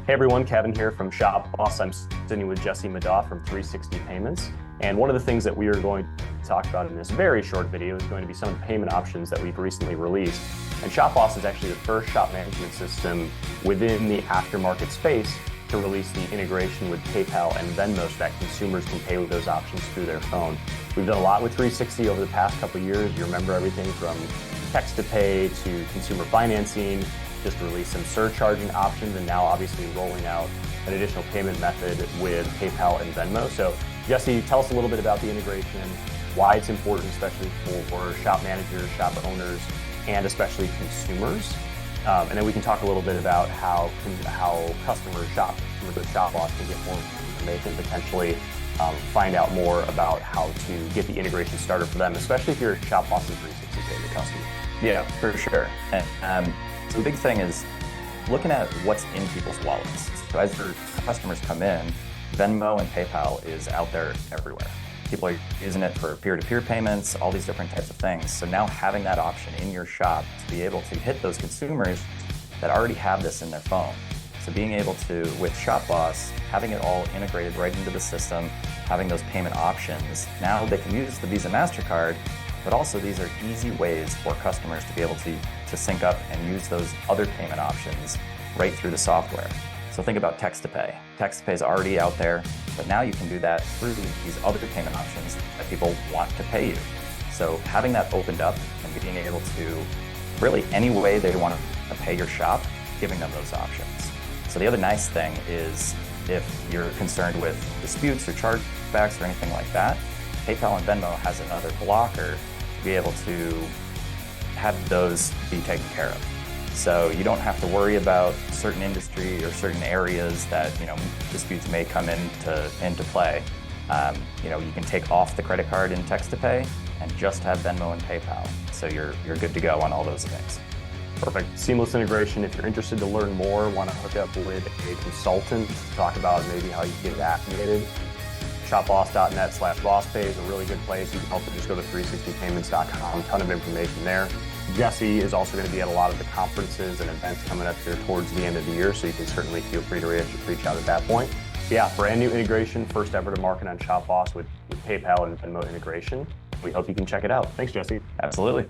Hey everyone, Kevin here from ShopBoss. I'm sitting with Jesse Madoff from 360 Payments. And one of the things that we are going to talk about in this very short video is going to be some of the payment options that we've recently released. And ShopBoss is actually the first shop management system within the aftermarket space to release the integration with PayPal and Venmo so that consumers can pay with those options through their phone. We've done a lot with 360 over the past couple of years. You remember everything from text to pay to consumer financing, just released some surcharging options, and now obviously rolling out an additional payment method with PayPal and Venmo. So Jesse, tell us a little bit about the integration, why it's important, especially for shop managers, shop owners, and especially consumers. And then we can talk a little bit about how customers with ShopBoss can get more information, potentially find out more about how to get the integration started for them, especially if you're a ShopBoss 360 payment customer. Yeah, for sure. And so the big thing is looking at what's in people's wallets. So as your customers come in, Venmo and PayPal is out there everywhere. People are using it for peer-to-peer payments, all these different types of things. So now having that option in your shop to be able to hit those consumers that already have this in their phone. So being able to, with ShopBoss, having it all integrated right into the system, having those payment options, now they can use the Visa MasterCard, but also these are easy ways for customers to be able to sync up and use those other payment options right through the software. So think about text to pay. Text to pay is already out there, but now you can do that through these other payment options that people want to pay you. So having that opened up and being able to really any way they want to pay your shop, giving them those options. So the other nice thing is if you're concerned with disputes or chargebacks or anything like that, PayPal and Venmo has another blocker to be able to have those be taken care of. So you don't have to worry about certain industry or certain areas that disputes may come into play. You can take off the credit card in text to pay and just have Venmo and PayPal. So you're good to go on all those things. Perfect. Seamless integration. If you're interested to learn more, want to hook up with a consultant to talk about maybe how you get it activated, shopboss.net/bosspay is a really good place. You can also just go to 360payments.com, a ton of information there. Jesse is also going to be at a lot of the conferences and events coming up here towards the end of the year, so you can certainly feel free to reach out at that point. Yeah, brand new integration, first ever to market on ShopBoss with PayPal and Venmo integration. We hope you can check it out. Thanks, Jesse. Absolutely.